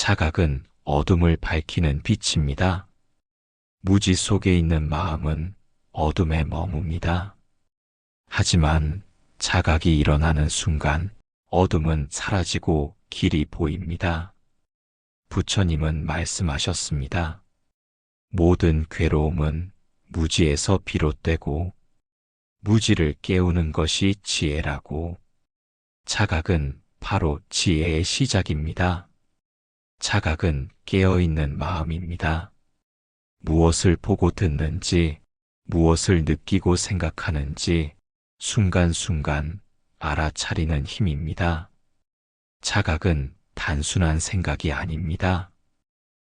자각은 어둠을 밝히는 빛입니다. 무지 속에 있는 마음은 어둠에 머뭅니다. 하지만 자각이 일어나는 순간 어둠은 사라지고 길이 보입니다. 부처님은 말씀하셨습니다. 모든 괴로움은 무지에서 비롯되고 무지를 깨우는 것이 지혜라고. 자각은 바로 지혜의 시작입니다. 자각은 깨어있는 마음입니다. 무엇을 보고 듣는지, 무엇을 느끼고 생각하는지 순간순간 알아차리는 힘입니다. 자각은 단순한 생각이 아닙니다.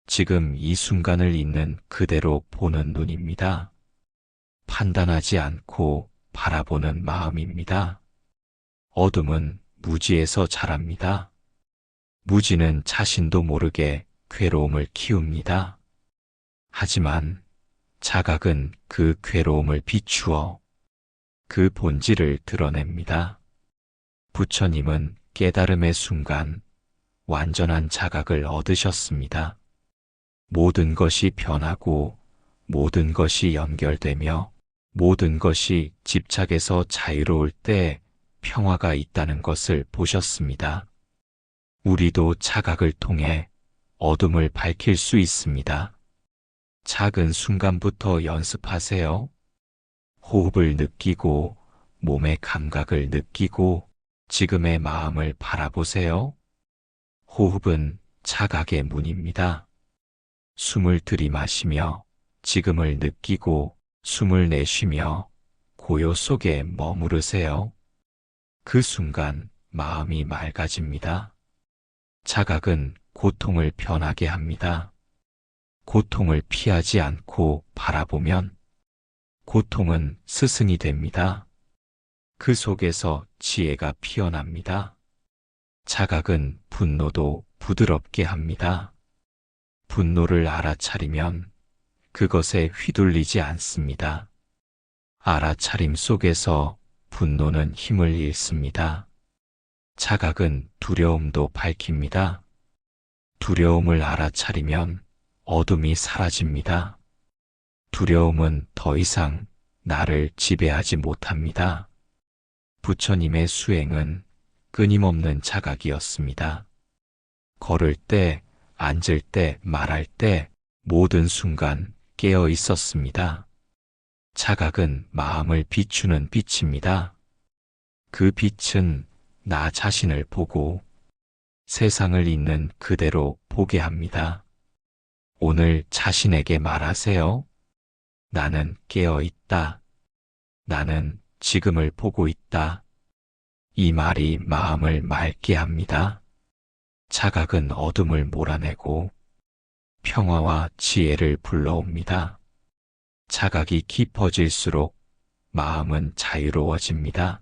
지금 이 순간을 있는 그대로 보는 눈입니다. 판단하지 않고 바라보는 마음입니다. 어둠은 무지에서 자랍니다. 무지는 자신도 모르게 괴로움을 키웁니다. 하지만 자각은 그 괴로움을 비추어 그 본질을 드러냅니다. 부처님은 깨달음의 순간 완전한 자각을 얻으셨습니다. 모든 것이 변하고 모든 것이 연결되며 모든 것이 집착에서 자유로울 때 평화가 있다는 것을 보셨습니다. 우리도 자각을 통해 어둠을 밝힐 수 있습니다. 작은 순간부터 연습하세요. 호흡을 느끼고 몸의 감각을 느끼고 지금의 마음을 바라보세요. 호흡은 자각의 문입니다. 숨을 들이마시며 지금을 느끼고 숨을 내쉬며 고요 속에 머무르세요. 그 순간 마음이 맑아집니다. 자각은 고통을 변하게 합니다. 고통을 피하지 않고 바라보면 고통은 스승이 됩니다. 그 속에서 지혜가 피어납니다. 자각은 분노도 부드럽게 합니다. 분노를 알아차리면 그것에 휘둘리지 않습니다. 알아차림 속에서 분노는 힘을 잃습니다. 자각은 두려움도 밝힙니다. 두려움을 알아차리면 어둠이 사라집니다. 두려움은 더 이상 나를 지배하지 못합니다. 부처님의 수행은 끊임없는 자각이었습니다. 걸을 때, 앉을 때, 말할 때 모든 순간 깨어 있었습니다. 자각은 마음을 비추는 빛입니다. 그 빛은 나 자신을 보고 세상을 있는 그대로 보게 합니다. 오늘 자신에게 말하세요. 나는 깨어 있다. 나는 지금을 보고 있다. 이 말이 마음을 맑게 합니다. 자각은 어둠을 몰아내고 평화와 지혜를 불러옵니다. 자각이 깊어질수록 마음은 자유로워집니다.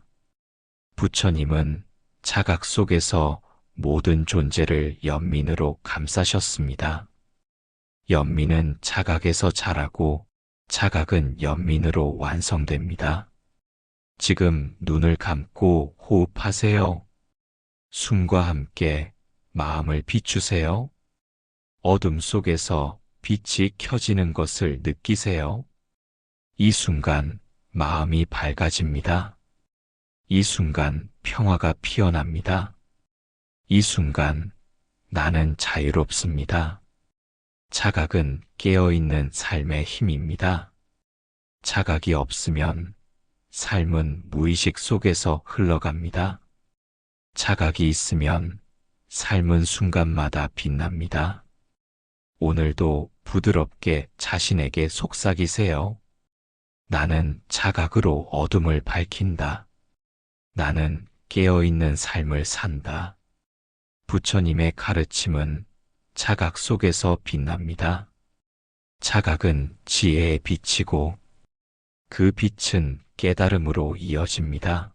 부처님은 자각 속에서 모든 존재를 연민으로 감싸셨습니다. 연민은 자각에서 자라고 자각은 연민으로 완성됩니다. 지금 눈을 감고 호흡하세요. 숨과 함께 마음을 비추세요. 어둠 속에서 빛이 켜지는 것을 느끼세요. 이 순간 마음이 밝아집니다. 이 순간 평화가 피어납니다. 이 순간 나는 자유롭습니다. 자각은 깨어있는 삶의 힘입니다. 자각이 없으면 삶은 무의식 속에서 흘러갑니다. 자각이 있으면 삶은 순간마다 빛납니다. 오늘도 부드럽게 자신에게 속삭이세요. 나는 자각으로 어둠을 밝힌다. 나는 깨어있는 삶을 산다. 부처님의 가르침은 자각 속에서 빛납니다. 자각은 지혜의 빛이고 그 빛은 깨달음으로 이어집니다.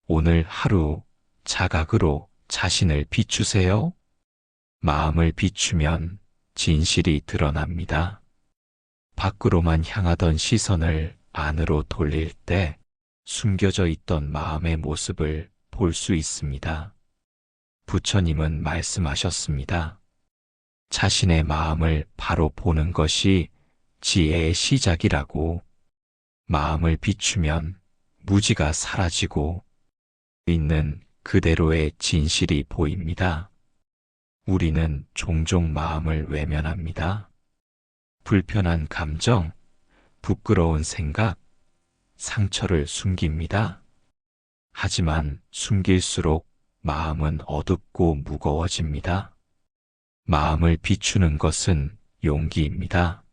오늘 하루 자각으로 자신을 비추세요. 마음을 비추면 진실이 드러납니다. 밖으로만 향하던 시선을 안으로 돌릴 때 숨겨져 있던 마음의 모습을 볼 수 있습니다. 부처님은 말씀하셨습니다. 자신의 마음을 바로 보는 것이 지혜의 시작이라고. 마음을 비추면 무지가 사라지고 있는 그대로의 진실이 보입니다. 우리는 종종 마음을 외면합니다. 불편한 감정, 부끄러운 생각, 상처를 숨깁니다. 하지만 숨길수록 마음은 어둡고 무거워집니다. 마음을 비추는 것은 용기입니다.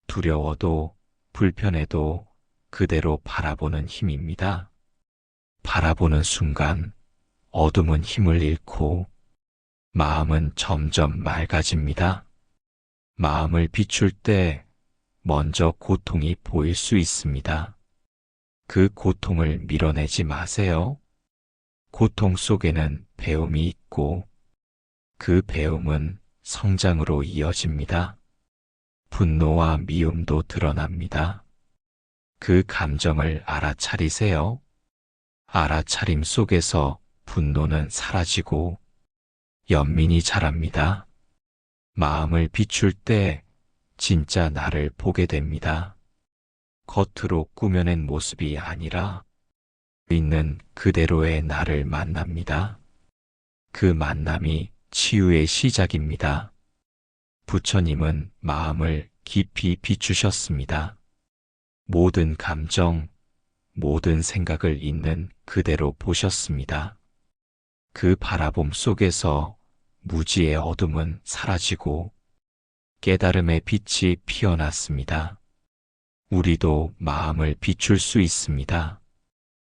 두려워도 불편해도 그대로 바라보는 힘입니다. 바라보는 순간 어둠은 힘을 잃고 마음은 점점 맑아집니다. 마음을 비출 때 먼저 고통이 보일 수 있습니다. 그 고통을 밀어내지 마세요. 고통 속에는 배움이 있고 그 배움은 성장으로 이어집니다. 분노와 미움도 드러납니다. 그 감정을 알아차리세요. 알아차림 속에서 분노는 사라지고 연민이 자랍니다. 마음을 비출 때 진짜 나를 보게 됩니다. 겉으로 꾸며낸 모습이 아니라 있는 그대로의 나를 만납니다. 그 만남이 치유의 시작입니다. 부처님은 마음을 깊이 비추셨습니다. 모든 감정, 모든 생각을 있는 그대로 보셨습니다. 그 바라봄 속에서 무지의 어둠은 사라지고 깨달음의 빛이 피어났습니다. 우리도 마음을 비출 수 있습니다.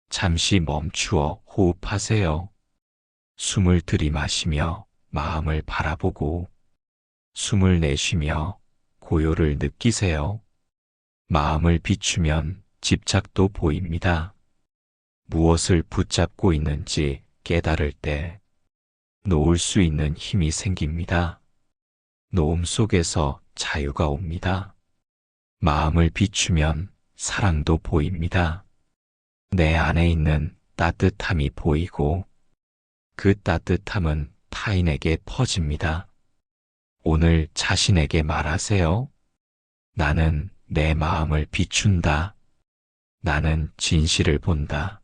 잠시 멈추어 호흡하세요. 숨을 들이마시며 마음을 바라보고 숨을 내쉬며 고요를 느끼세요. 마음을 비추면 집착도 보입니다. 무엇을 붙잡고 있는지 깨달을 때 놓을 수 있는 힘이 생깁니다. 놓음 속에서 자유가 옵니다. 마음을 비추면 사랑도 보입니다. 내 안에 있는 따뜻함이 보이고 그 따뜻함은 타인에게 퍼집니다. 오늘 자신에게 말하세요. 나는 내 마음을 비춘다. 나는 진실을 본다.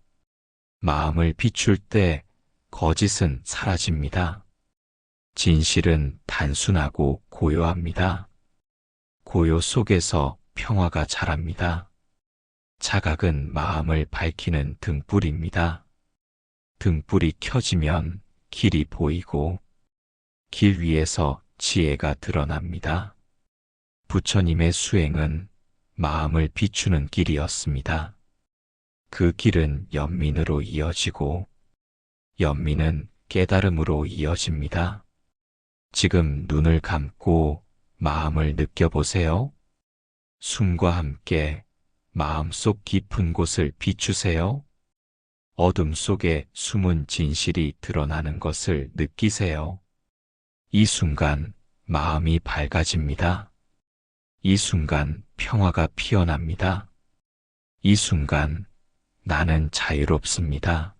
마음을 비출 때 거짓은 사라집니다. 진실은 단순하고 고요합니다. 고요 속에서 평화가 자랍니다. 자각은 마음을 밝히는 등불입니다. 등불이 켜지면 길이 보이고 길 위에서 지혜가 드러납니다. 부처님의 수행은 마음을 비추는 길이었습니다. 그 길은 연민으로 이어지고 연민은 깨달음으로 이어집니다. 지금 눈을 감고 마음을 느껴보세요. 숨과 함께 마음속 깊은 곳을 비추세요. 어둠 속에 숨은 진실이 드러나는 것을 느끼세요. 이 순간 마음이 밝아집니다. 이 순간 평화가 피어납니다. 이 순간 나는 자유롭습니다.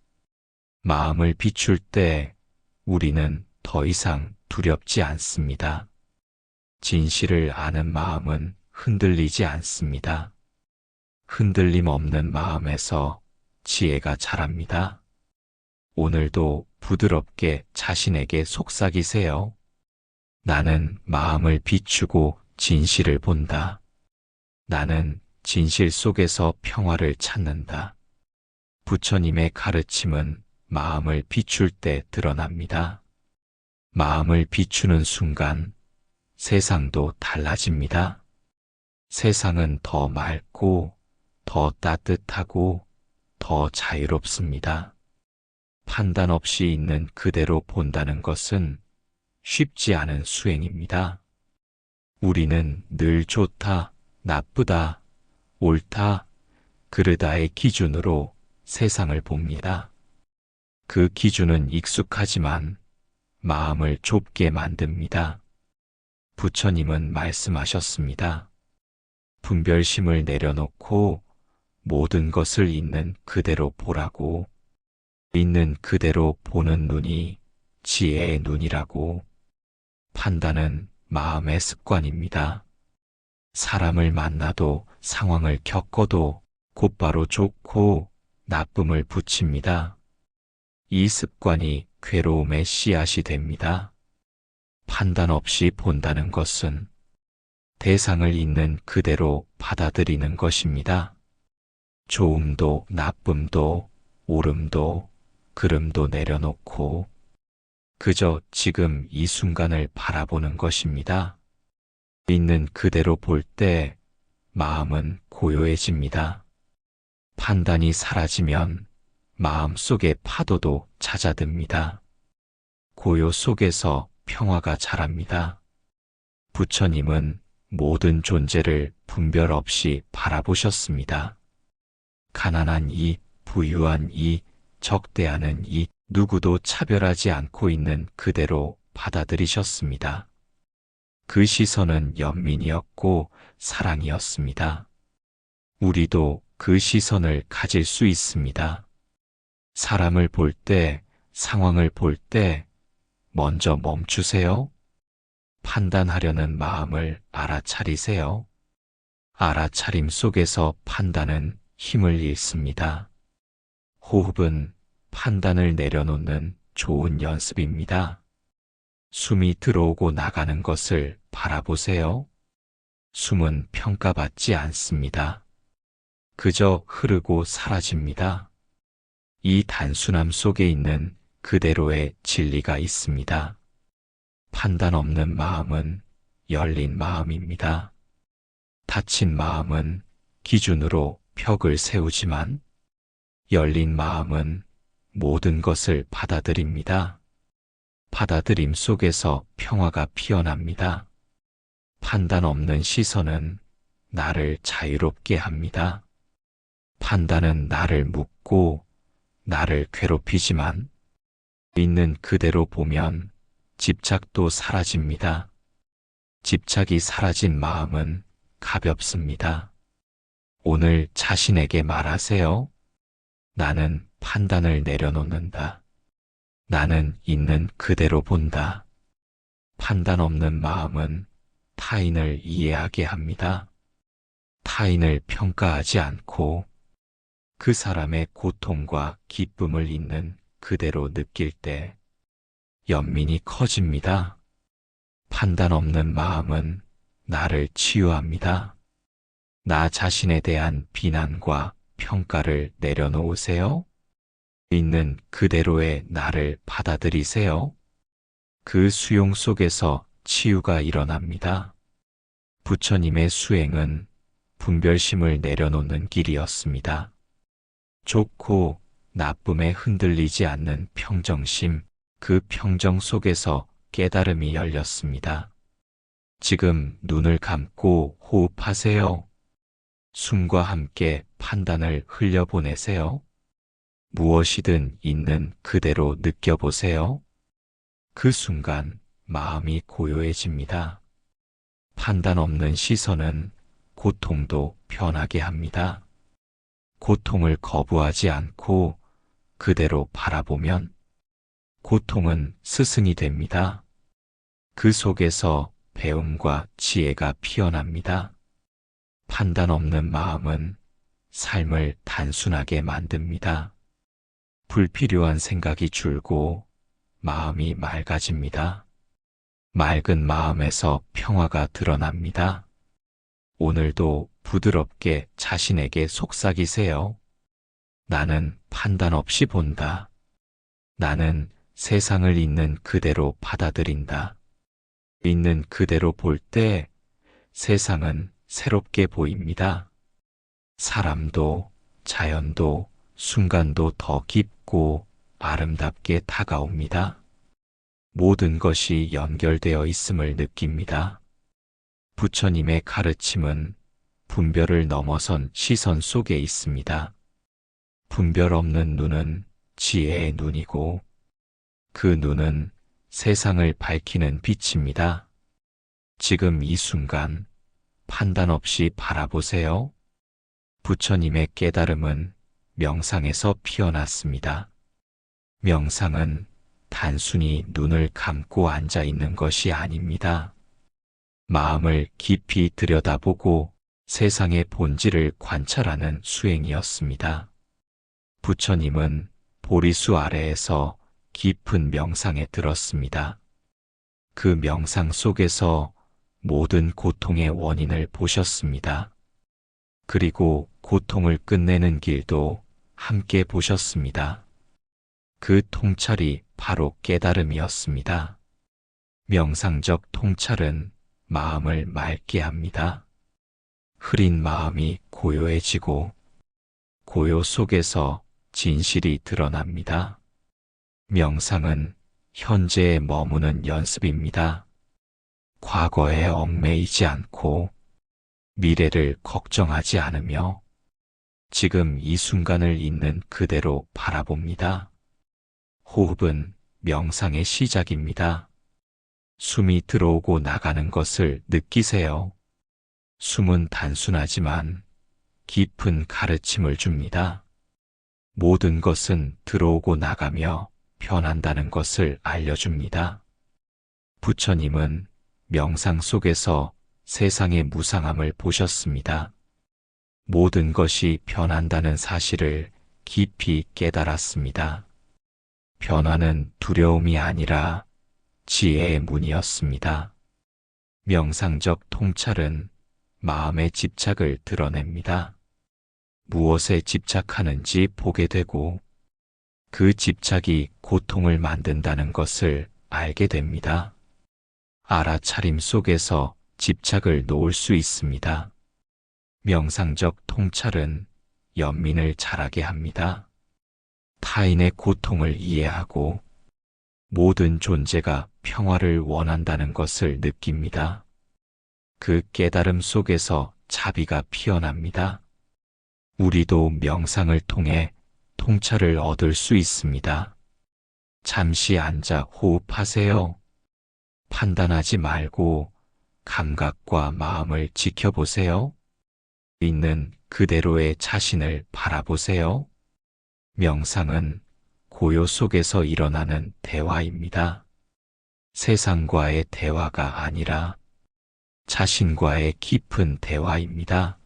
마음을 비출 때 우리는 더 이상 두렵지 않습니다. 진실을 아는 마음은 흔들리지 않습니다. 흔들림 없는 마음에서 지혜가 자랍니다. 오늘도 부드럽게 자신에게 속삭이세요. 나는 마음을 비추고 진실을 본다. 나는 진실 속에서 평화를 찾는다. 부처님의 가르침은 마음을 비출 때 드러납니다. 마음을 비추는 순간 세상도 달라집니다. 세상은 더 맑고 더 따뜻하고 더 자유롭습니다. 판단 없이 있는 그대로 본다는 것은 쉽지 않은 수행입니다. 우리는 늘 좋다, 나쁘다, 옳다, 그르다의 기준으로 세상을 봅니다. 그 기준은 익숙하지만 마음을 좁게 만듭니다. 부처님은 말씀하셨습니다. 분별심을 내려놓고 모든 것을 있는 그대로 보라고. 있는 그대로 보는 눈이 지혜의 눈이라고. 판단은 마음의 습관입니다. 사람을 만나도 상황을 겪어도 곧바로 좋고 나쁨을 붙입니다. 이 습관이 괴로움의 씨앗이 됩니다. 판단 없이 본다는 것은 대상을 있는 그대로 받아들이는 것입니다. 좋음도 나쁨도 옳음도 그름도 내려놓고 그저 지금 이 순간을 바라보는 것입니다. 있는 그대로 볼 때 마음은 고요해집니다. 판단이 사라지면 마음 속의 파도도 잦아듭니다. 고요 속에서 평화가 자랍니다. 부처님은 모든 존재를 분별 없이 바라보셨습니다. 가난한 이, 부유한 이, 적대하는 이, 누구도 차별하지 않고 있는 그대로 받아들이셨습니다. 그 시선은 연민이었고 사랑이었습니다. 우리도 그 시선을 가질 수 있습니다. 사람을 볼 때, 상황을 볼 때 먼저 멈추세요. 판단하려는 마음을 알아차리세요. 알아차림 속에서 판단은 힘을 잃습니다. 호흡은 판단을 내려놓는 좋은 연습입니다. 숨이 들어오고 나가는 것을 바라보세요. 숨은 평가받지 않습니다. 그저 흐르고 사라집니다. 이 단순함 속에 있는 그대로의 진리가 있습니다. 판단 없는 마음은 열린 마음입니다. 닫힌 마음은 기준으로 벽을 세우지만 열린 마음은 모든 것을 받아들입니다. 받아들임 속에서 평화가 피어납니다. 판단 없는 시선은 나를 자유롭게 합니다. 판단은 나를 묶고 나를 괴롭히지만 있는 그대로 보면 집착도 사라집니다. 집착이 사라진 마음은 가볍습니다. 오늘 자신에게 말하세요. 나는 판단을 내려놓는다. 나는 있는 그대로 본다. 판단 없는 마음은 타인을 이해하게 합니다. 타인을 평가하지 않고 그 사람의 고통과 기쁨을 있는 그대로 느낄 때 연민이 커집니다. 판단 없는 마음은 나를 치유합니다. 나 자신에 대한 비난과 평가를 내려놓으세요. 있는 그대로의 나를 받아들이세요. 그 수용 속에서 치유가 일어납니다. 부처님의 수행은 분별심을 내려놓는 길이었습니다. 좋고 나쁨에 흔들리지 않는 평정심, 그 평정 속에서 깨달음이 열렸습니다. 지금 눈을 감고 호흡하세요. 숨과 함께 판단을 흘려보내세요. 무엇이든 있는 그대로 느껴보세요. 그 순간 마음이 고요해집니다. 판단 없는 시선은 고통도 변하게 합니다. 고통을 거부하지 않고 그대로 바라보면 고통은 스승이 됩니다. 그 속에서 배움과 지혜가 피어납니다. 판단 없는 마음은 삶을 단순하게 만듭니다. 불필요한 생각이 줄고 마음이 맑아집니다. 맑은 마음에서 평화가 드러납니다. 오늘도 부드럽게 자신에게 속삭이세요. 나는 판단 없이 본다. 나는 세상을 있는 그대로 받아들인다. 있는 그대로 볼 때 세상은 새롭게 보입니다. 사람도 자연도 순간도 더 깊고 아름답게 다가옵니다. 모든 것이 연결되어 있음을 느낍니다. 부처님의 가르침은 분별을 넘어선 시선 속에 있습니다. 분별 없는 눈은 지혜의 눈이고 그 눈은 세상을 밝히는 빛입니다. 지금 이 순간 판단 없이 바라보세요. 부처님의 깨달음은 명상에서 피어났습니다. 명상은 단순히 눈을 감고 앉아 있는 것이 아닙니다. 마음을 깊이 들여다보고 세상의 본질을 관찰하는 수행이었습니다. 부처님은 보리수 아래에서 깊은 명상에 들었습니다. 그 명상 속에서 모든 고통의 원인을 보셨습니다. 그리고 고통을 끝내는 길도 함께 보셨습니다. 그 통찰이 바로 깨달음이었습니다. 명상적 통찰은 마음을 맑게 합니다. 흐린 마음이 고요해지고 고요 속에서 진실이 드러납니다. 명상은 현재에 머무는 연습입니다. 과거에 얽매이지 않고 미래를 걱정하지 않으며 지금 이 순간을 있는 그대로 바라봅니다. 호흡은 명상의 시작입니다. 숨이 들어오고 나가는 것을 느끼세요. 숨은 단순하지만 깊은 가르침을 줍니다. 모든 것은 들어오고 나가며 변한다는 것을 알려줍니다. 부처님은 명상 속에서 세상의 무상함을 보셨습니다. 모든 것이 변한다는 사실을 깊이 깨달았습니다. 변화는 두려움이 아니라 지혜의 문이었습니다. 명상적 통찰은 마음의 집착을 드러냅니다. 무엇에 집착하는지 보게 되고 그 집착이 고통을 만든다는 것을 알게 됩니다. 알아차림 속에서 집착을 놓을 수 있습니다. 명상적 통찰은 연민을 자라게 합니다. 타인의 고통을 이해하고 모든 존재가 평화를 원한다는 것을 느낍니다. 그 깨달음 속에서 자비가 피어납니다. 우리도 명상을 통해 통찰을 얻을 수 있습니다. 잠시 앉아 호흡하세요. 판단하지 말고 감각과 마음을 지켜보세요. 있는 그대로의 자신을 바라보세요. 명상은 고요 속에서 일어나는 대화입니다. 세상과의 대화가 아니라 자신과의 깊은 대화입니다.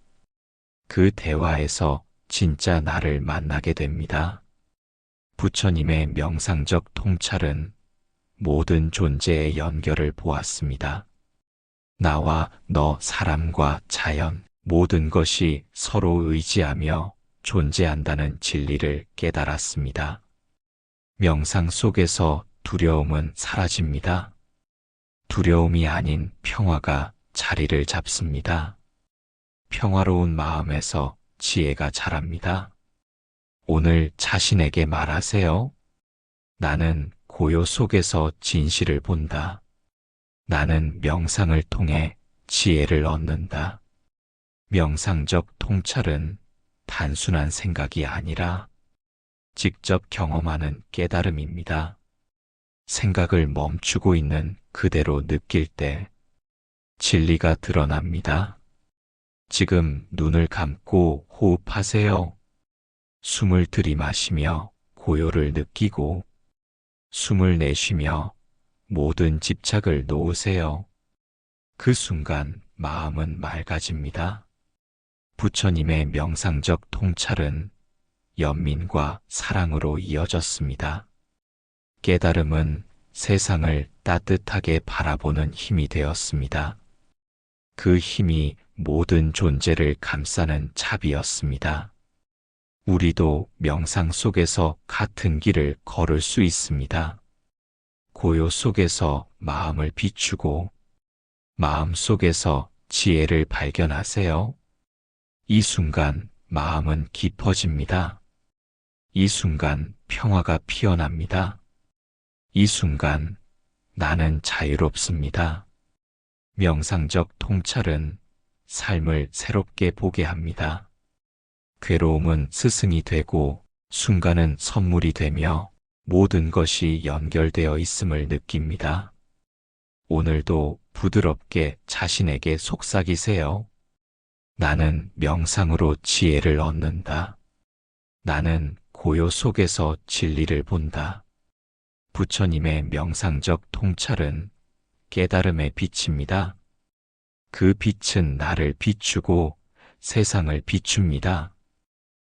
그 대화에서 진짜 나를 만나게 됩니다. 부처님의 명상적 통찰은 모든 존재의 연결을 보았습니다. 나와 너, 사람과 자연, 모든 것이 서로 의지하며 존재한다는 진리를 깨달았습니다. 명상 속에서 두려움은 사라집니다. 두려움이 아닌 평화가 자리를 잡습니다. 평화로운 마음에서 지혜가 자랍니다. 오늘 자신에게 말하세요. 나는 고요 속에서 진실을 본다. 나는 명상을 통해 지혜를 얻는다. 명상적 통찰은 단순한 생각이 아니라 직접 경험하는 깨달음입니다. 생각을 멈추고 있는 그대로 느낄 때 진리가 드러납니다. 지금 눈을 감고 호흡하세요. 숨을 들이마시며 고요를 느끼고 숨을 내쉬며 모든 집착을 놓으세요. 그 순간 마음은 맑아집니다. 부처님의 명상적 통찰은 연민과 사랑으로 이어졌습니다. 깨달음은 세상을 따뜻하게 바라보는 힘이 되었습니다. 그 힘이 모든 존재를 감싸는 차비였습니다. 우리도 명상 속에서 같은 길을 걸을 수 있습니다. 고요 속에서 마음을 비추고 마음 속에서 지혜를 발견하세요. 이 순간 마음은 깊어집니다. 이 순간 평화가 피어납니다. 이 순간 나는 자유롭습니다. 명상적 통찰은 삶을 새롭게 보게 합니다. 괴로움은 스승이 되고 순간은 선물이 되며 모든 것이 연결되어 있음을 느낍니다. 오늘도 부드럽게 자신에게 속삭이세요. 나는 명상으로 지혜를 얻는다. 나는 고요 속에서 진리를 본다. 부처님의 명상적 통찰은 깨달음의 빛입니다. 그 빛은 나를 비추고 세상을 비춥니다.